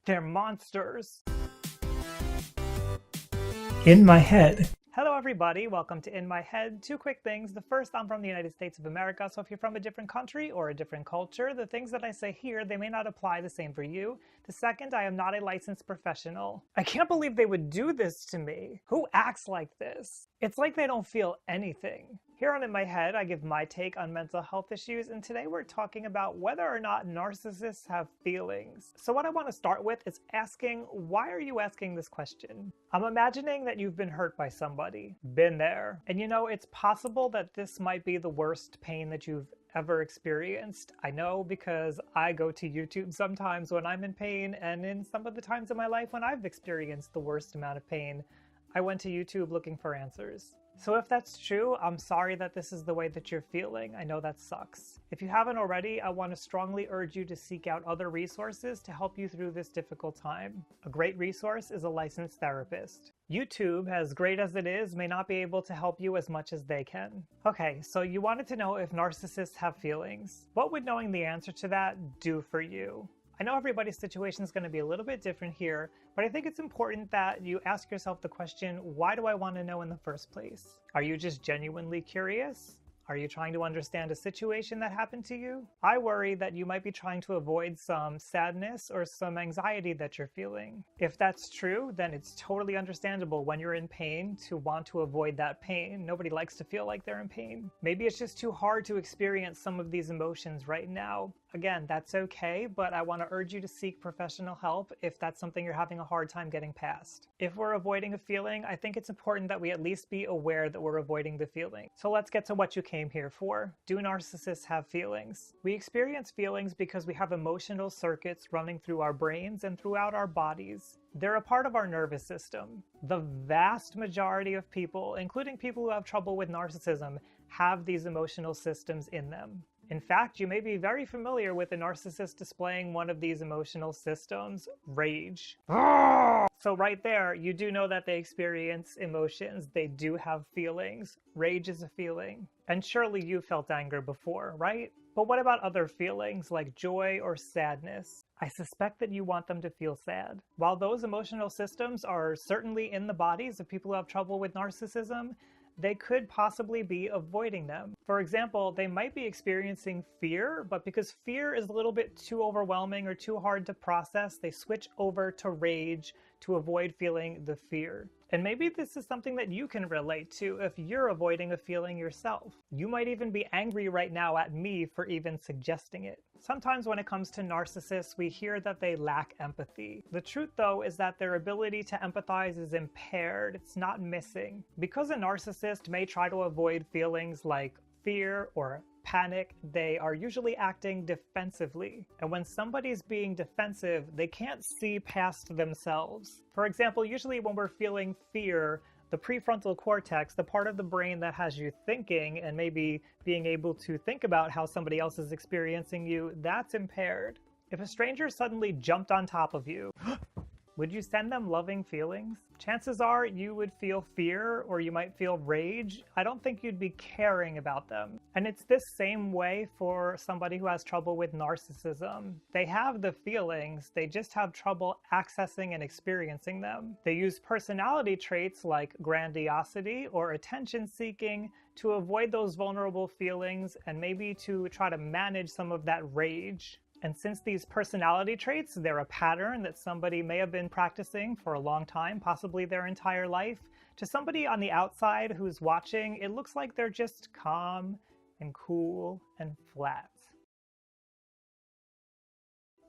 They're monsters. In my head. Hello everybody, welcome to In My Head. Two quick things. The first, I'm from the United States of America, so if you're from a different country or a different culture, the things that I say here, they may not apply the same for you. The second, I am not a licensed professional. I can't believe they would do this to me. Who acts like this? It's like they don't feel anything. Here on In My Head, I give my take on mental health issues, and today we're talking about whether or not narcissists have feelings. So what I want to start with is asking, why are you asking this question? I'm imagining that you've been hurt by somebody. Been there. And you know, it's possible that this might be the worst pain that you've ever experienced. I know because I go to YouTube sometimes when I'm in pain, and in some of the times in my life when I've experienced the worst amount of pain, I went to YouTube looking for answers. So if that's true, I'm sorry that this is the way that you're feeling. I know that sucks. If you haven't already, I want to strongly urge you to seek out other resources to help you through this difficult time. A great resource is a licensed therapist. YouTube, as great as it is, may not be able to help you as much as they can. Okay, so you wanted to know if narcissists have feelings. What would knowing the answer to that do for you? I know everybody's situation is going to be a little bit different here, but I think it's important that you ask yourself the question, why do I want to know in the first place? Are you just genuinely curious? Are you trying to understand a situation that happened to you? I worry that you might be trying to avoid some sadness or some anxiety that you're feeling. If that's true, then it's totally understandable when you're in pain to want to avoid that pain. Nobody likes to feel like they're in pain. Maybe it's just too hard to experience some of these emotions right now. Again, that's okay, but I want to urge you to seek professional help if that's something you're having a hard time getting past. If we're avoiding a feeling, I think it's important that we at least be aware that we're avoiding the feeling. So let's get to what you came here for. Do narcissists have feelings? We experience feelings because we have emotional circuits running through our brains and throughout our bodies. They're a part of our nervous system. The vast majority of people, including people who have trouble with narcissism, have these emotional systems in them. In fact, you may be very familiar with a narcissist displaying one of these emotional systems, rage. So right there, you do know that they experience emotions. They do have feelings. Rage is a feeling. And surely you felt anger before, right? But what about other feelings like joy or sadness? I suspect that you want them to feel sad. While those emotional systems are certainly in the bodies of people who have trouble with narcissism, they could possibly be avoiding them. For example, they might be experiencing fear, but because fear is a little bit too overwhelming or too hard to process, they switch over to rage to avoid feeling the fear. And maybe this is something that you can relate to if you're avoiding a feeling yourself. You might even be angry right now at me for even suggesting it. Sometimes when it comes to narcissists, we hear that they lack empathy. The truth, though, is that their ability to empathize is impaired. It's not missing. Because a narcissist may try to avoid feelings like fear or panic, they are usually acting defensively. And when somebody's being defensive, they can't see past themselves. For example, usually when we're feeling fear, the prefrontal cortex, the part of the brain that has you thinking and maybe being able to think about how somebody else is experiencing you, that's impaired. If a stranger suddenly jumped on top of you, would you send them loving feelings? Chances are you would feel fear or you might feel rage. I don't think you'd be caring about them. And it's this same way for somebody who has trouble with narcissism. They have the feelings, they just have trouble accessing and experiencing them. They use personality traits like grandiosity or attention seeking to avoid those vulnerable feelings and maybe to try to manage some of that rage. And since these personality traits, they're a pattern that somebody may have been practicing for a long time, possibly their entire life, to somebody on the outside who's watching, it looks like they're just calm and cool and flat.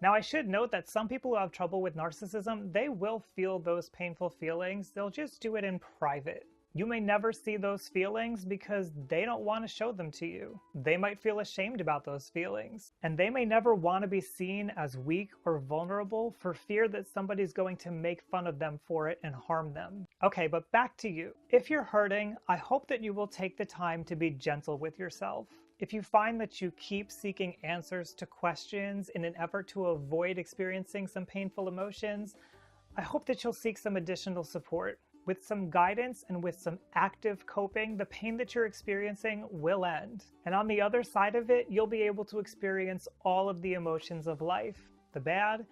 Now, I should note that some people who have trouble with narcissism, they will feel those painful feelings. They'll just do it in private. You may never see those feelings because they don't want to show them to you. They might feel ashamed about those feelings. And they may never want to be seen as weak or vulnerable for fear that somebody's going to make fun of them for it and harm them. Okay, but back to you. If you're hurting, I hope that you will take the time to be gentle with yourself. If you find that you keep seeking answers to questions in an effort to avoid experiencing some painful emotions, I hope that you'll seek some additional support. With some guidance and with some active coping, the pain that you're experiencing will end. And on the other side of it, you'll be able to experience all of the emotions of life, the bad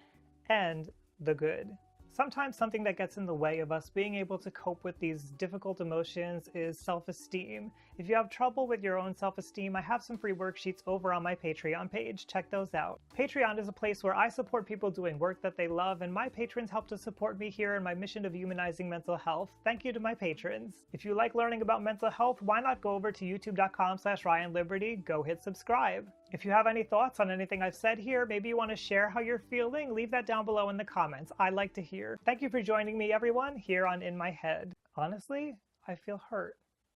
and the good. Sometimes something that gets in the way of us being able to cope with these difficult emotions is self-esteem. If you have trouble with your own self-esteem, I have some free worksheets over on my Patreon page. Check those out. Patreon is a place where I support people doing work that they love, and my patrons help to support me here in my mission of humanizing mental health. Thank you to my patrons. If you like learning about mental health, why not go over to youtube.com/RyanLiberty, go hit subscribe. If you have any thoughts on anything I've said here, maybe you want to share how you're feeling, leave that down below in the comments. I'd like to hear. Thank you for joining me, everyone, here on In My Head. Honestly, I feel hurt.